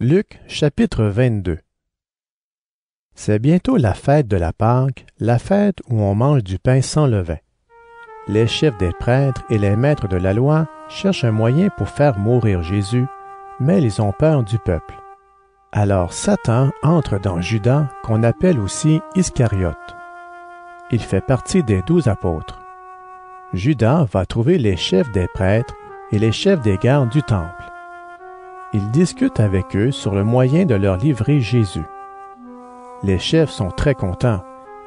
Luc, chapitre 22. C'est bientôt la fête de la Pâque, la fête où on mange du pain sans levain. Les chefs des prêtres et les maîtres de la loi cherchent un moyen pour faire mourir Jésus, mais ils ont peur du peuple. Alors Satan entre dans Judas, qu'on appelle aussi Iscariote. Il fait partie des 12 apôtres. Judas va trouver les chefs des prêtres et les chefs des gardes du temple. Il discute avec eux sur le moyen de leur livrer Jésus. Les chefs sont très contents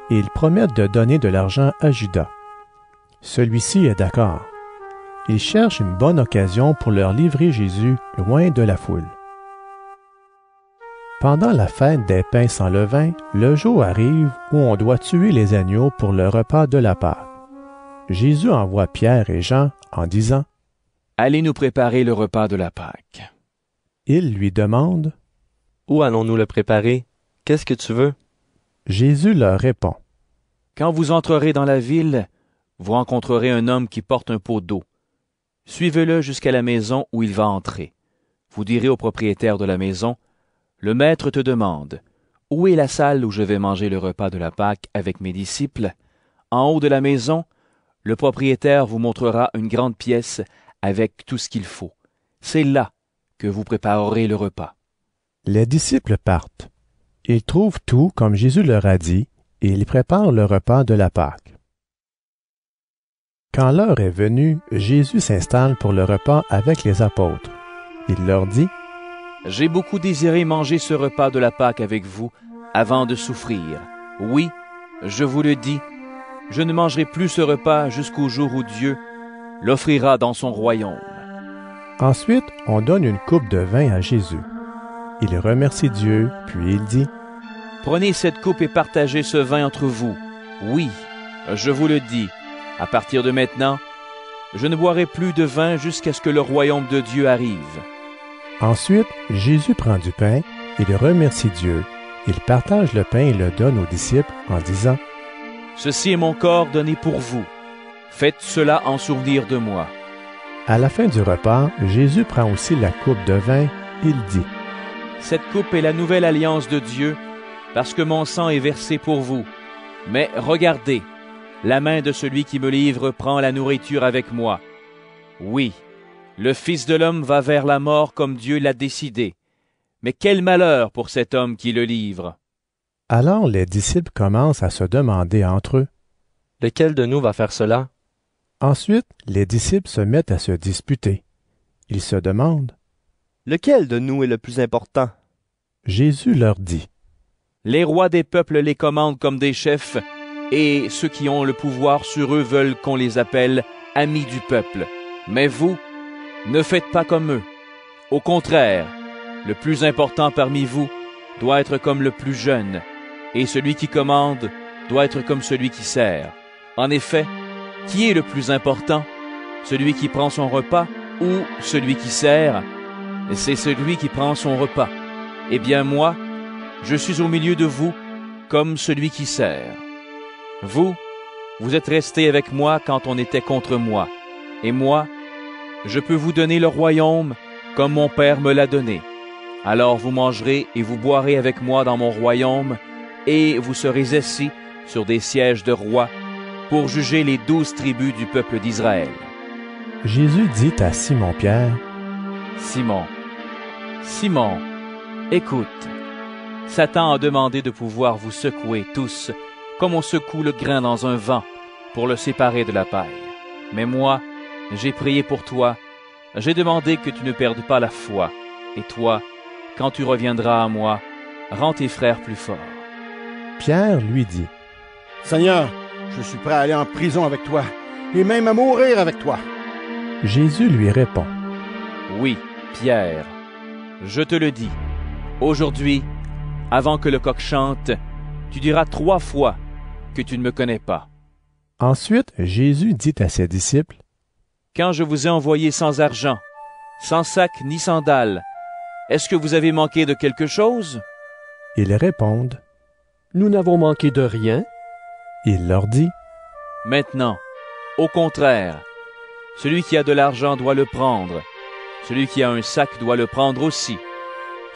et ils promettent de donner de l'argent à Judas. Celui-ci est d'accord. Il cherche une bonne occasion pour leur livrer Jésus loin de la foule. Pendant la fête des pains sans levain, le jour arrive où on doit tuer les agneaux pour le repas de la Pâque. Jésus envoie Pierre et Jean en disant « Allez nous préparer le repas de la Pâque. » Il lui demande « Où allons-nous le préparer? Qu'est-ce que tu veux? » Jésus leur répond « Quand vous entrerez dans la ville, vous rencontrerez un homme qui porte un pot d'eau. Suivez-le jusqu'à la maison où il va entrer. Vous direz au propriétaire de la maison, « Le maître te demande, où est la salle où je vais manger le repas de la Pâque avec mes disciples? En haut de la maison, le propriétaire vous montrera une grande pièce avec tout ce qu'il faut. C'est là que vous préparerez le repas. » Les disciples partent. Ils trouvent tout comme Jésus leur a dit et ils préparent le repas de la Pâque. Quand l'heure est venue, Jésus s'installe pour le repas avec les apôtres. Il leur dit « J'ai beaucoup désiré manger ce repas de la Pâque avec vous avant de souffrir. Oui, je vous le dis, je ne mangerai plus ce repas jusqu'au jour où Dieu l'offrira dans son royaume. » Ensuite, on donne une coupe de vin à Jésus. Il remercie Dieu, puis il dit « Prenez cette coupe et partagez ce vin entre vous. Oui, je vous le dis, à partir de maintenant, je ne boirai plus de vin jusqu'à ce que le royaume de Dieu arrive. » Ensuite, Jésus prend du pain, il remercie Dieu, il partage le pain et le donne aux disciples en disant « Ceci est mon corps donné pour vous. Faites cela en souvenir de moi. » À la fin du repas, Jésus prend aussi la coupe de vin, il dit « Cette coupe est la nouvelle alliance de Dieu, parce que mon sang est versé pour vous. Mais regardez, la main de celui qui me livre prend la nourriture avec moi. Oui, le Fils de l'homme va vers la mort comme Dieu l'a décidé. Mais quel malheur pour cet homme qui le livre. » Alors les disciples commencent à se demander entre eux « Lequel de nous va faire cela? » Ensuite, les disciples se mettent à se disputer. Ils se demandent « Lequel de nous est le plus important? » Jésus leur dit « Les rois des peuples les commandent comme des chefs, et ceux qui ont le pouvoir sur eux veulent qu'on les appelle amis du peuple. Mais vous, ne faites pas comme eux. Au contraire, le plus important parmi vous doit être comme le plus jeune, et celui qui commande doit être comme celui qui sert. En effet, qui est le plus important, celui qui prend son repas ou celui qui sert? C'est celui qui prend son repas. Eh bien moi, je suis au milieu de vous comme celui qui sert. Vous êtes restés avec moi quand on était contre moi, et moi, je peux vous donner le royaume comme mon Père me l'a donné. Alors vous mangerez et vous boirez avec moi dans mon royaume, et vous serez assis sur des sièges de rois pour juger les 12 tribus du peuple d'Israël. » Jésus dit à Simon-Pierre « Simon, Simon, écoute, Satan a demandé de pouvoir vous secouer tous, comme on secoue le grain dans un vent, pour le séparer de la paille. Mais moi, j'ai prié pour toi, j'ai demandé que tu ne perdes pas la foi, et toi, quand tu reviendras à moi, rends tes frères plus forts. » Pierre lui dit « Seigneur, je suis prêt à aller en prison avec toi, et même à mourir avec toi. » Jésus lui répond « Oui, Pierre, je te le dis, aujourd'hui, avant que le coq chante, tu diras 3 fois que tu ne me connais pas. » Ensuite, Jésus dit à ses disciples « Quand je vous ai envoyé sans argent, sans sac ni sandales, est-ce que vous avez manqué de quelque chose? » Ils répondent « Nous n'avons manqué de rien. » Il leur dit « Maintenant, au contraire, celui qui a de l'argent doit le prendre, celui qui a un sac doit le prendre aussi,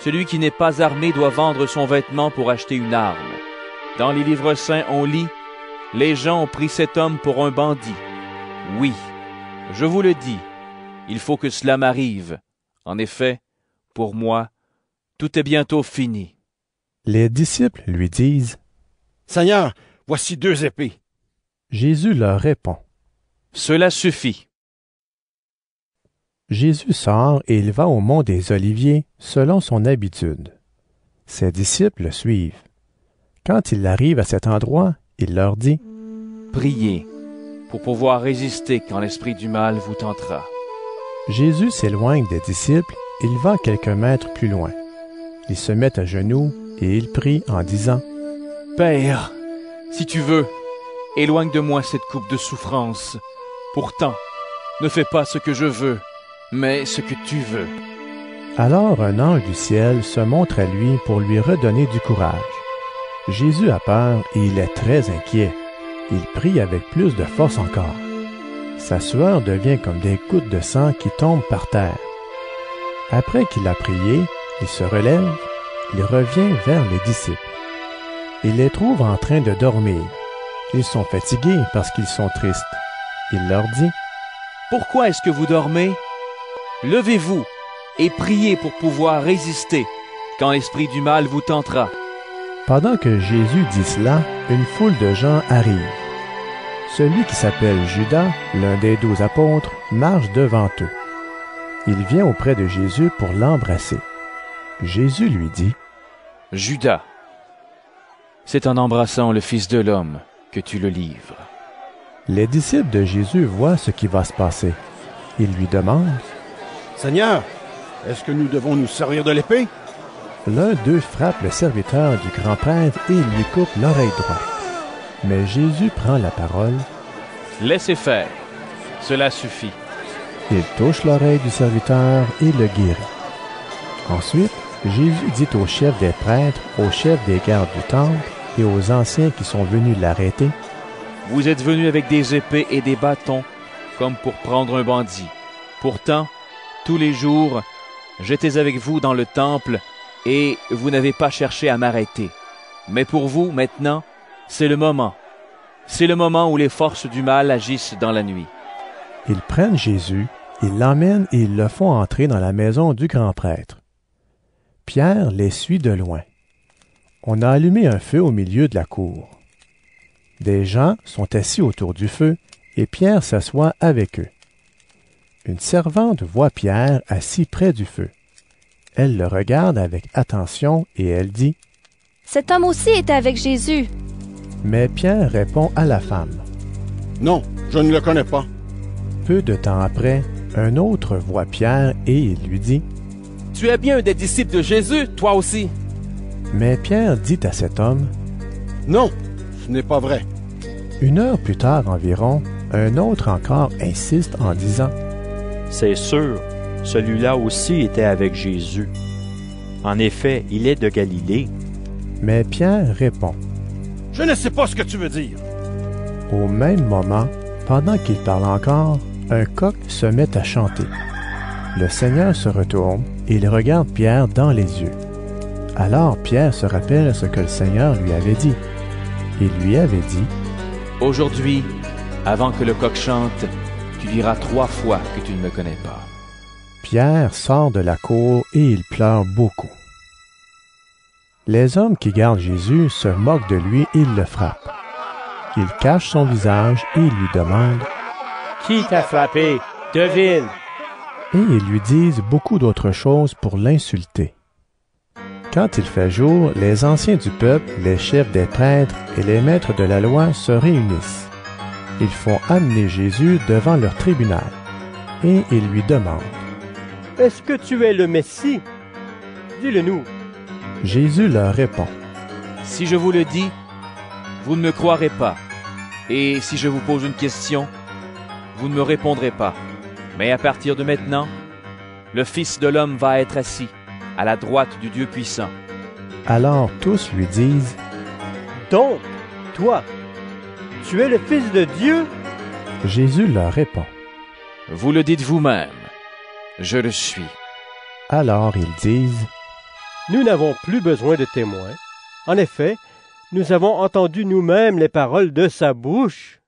Celui qui n'est pas armé doit vendre son vêtement pour acheter une arme. Dans les livres saints, on lit « Les gens ont pris cet homme pour un bandit. » Oui, je vous le dis, il faut que cela m'arrive. En effet, pour moi, tout est bientôt fini. Les disciples lui disent, « Seigneur, voici 2 épées. » Jésus leur répond, « Cela suffit. » Jésus sort et il va au mont des Oliviers selon son habitude. Ses disciples le suivent. Quand il arrive à cet endroit, il leur dit, « Priez pour pouvoir résister quand l'esprit du mal vous tentera. » Jésus s'éloigne des disciples, il va quelques mètres plus loin. Il se met à genoux et il prie en disant, « Père, si tu veux, éloigne de moi cette coupe de souffrance. Pourtant, ne fais pas ce que je veux, mais ce que tu veux. » Alors un ange du ciel se montre à lui pour lui redonner du courage. Jésus a peur et il est très inquiet. Il prie avec plus de force encore. Sa sueur devient comme des gouttes de sang qui tombent par terre. Après qu'il a prié, il se relève, il revient vers les disciples. Il les trouve en train de dormir. Ils sont fatigués parce qu'ils sont tristes. Il leur dit, « Pourquoi est-ce que vous dormez? Levez-vous et priez pour pouvoir résister quand l'esprit du mal vous tentera. » Pendant que Jésus dit cela, une foule de gens arrive. Celui qui s'appelle Judas, l'un des 12 apôtres, marche devant eux. Il vient auprès de Jésus pour l'embrasser. Jésus lui dit, « Judas, c'est en embrassant le Fils de l'homme que tu le livres. » Les disciples de Jésus voient ce qui va se passer. Ils lui demandent, « Seigneur, est-ce que nous devons nous servir de l'épée? » L'un d'eux frappe le serviteur du grand prêtre et il lui coupe l'oreille droite. Mais Jésus prend la parole. « Laissez faire, cela suffit. » Il touche l'oreille du serviteur et le guérit. Ensuite, Jésus dit aux chefs des prêtres, aux chefs des gardes du temple et aux anciens qui sont venus l'arrêter, « Vous êtes venus avec des épées et des bâtons, comme pour prendre un bandit. Pourtant, tous les jours, j'étais avec vous dans le temple, et vous n'avez pas cherché à m'arrêter. Mais pour vous, maintenant, c'est le moment. C'est le moment où les forces du mal agissent dans la nuit. » Ils prennent Jésus, ils l'emmènent et ils le font entrer dans la maison du grand prêtre. Pierre les suit de loin. On a allumé un feu au milieu de la cour. Des gens sont assis autour du feu et Pierre s'assoit avec eux. Une servante voit Pierre assis près du feu. Elle le regarde avec attention et elle dit, « Cet homme aussi était avec Jésus. » Mais Pierre répond à la femme, « Non, je ne le connais pas. » Peu de temps après, un autre voit Pierre et il lui dit, « Tu es bien un des disciples de Jésus, toi aussi. » Mais Pierre dit à cet homme, « Non, ce n'est pas vrai. » 1 heure plus tard environ, un autre encore insiste en disant, « C'est sûr, celui-là aussi était avec Jésus. En effet, il est de Galilée. » Mais Pierre répond, « Je ne sais pas ce que tu veux dire. » Au même moment, pendant qu'il parle encore, un coq se met à chanter. Le Seigneur se retourne et il regarde Pierre dans les yeux. Alors Pierre se rappelle ce que le Seigneur lui avait dit. Il lui avait dit, « Aujourd'hui, avant que le coq chante, tu diras 3 fois que tu ne me connais pas. » Pierre sort de la cour et il pleure beaucoup. Les hommes qui gardent Jésus se moquent de lui et ils le frappent. Ils cachent son visage et ils lui demandent, « Qui t'a frappé? Devine! » Et ils lui disent beaucoup d'autres choses pour l'insulter. Quand il fait jour, les anciens du peuple, les chefs des prêtres et les maîtres de la loi se réunissent. Ils font amener Jésus devant leur tribunal et ils lui demandent, « Est-ce que tu es le Messie? Dis-le-nous. » Jésus leur répond, « Si je vous le dis, vous ne me croirez pas. Et si je vous pose une question, vous ne me répondrez pas. Mais à partir de maintenant, le Fils de l'homme va être assis à la droite du Dieu puissant. » Alors tous lui disent, « Donc, toi, tu es le Fils de Dieu? » Jésus leur répond, « Vous le dites vous-même, je le suis. » Alors ils disent, « nous n'avons plus besoin de témoins. En effet, nous avons entendu nous-mêmes les paroles de sa bouche.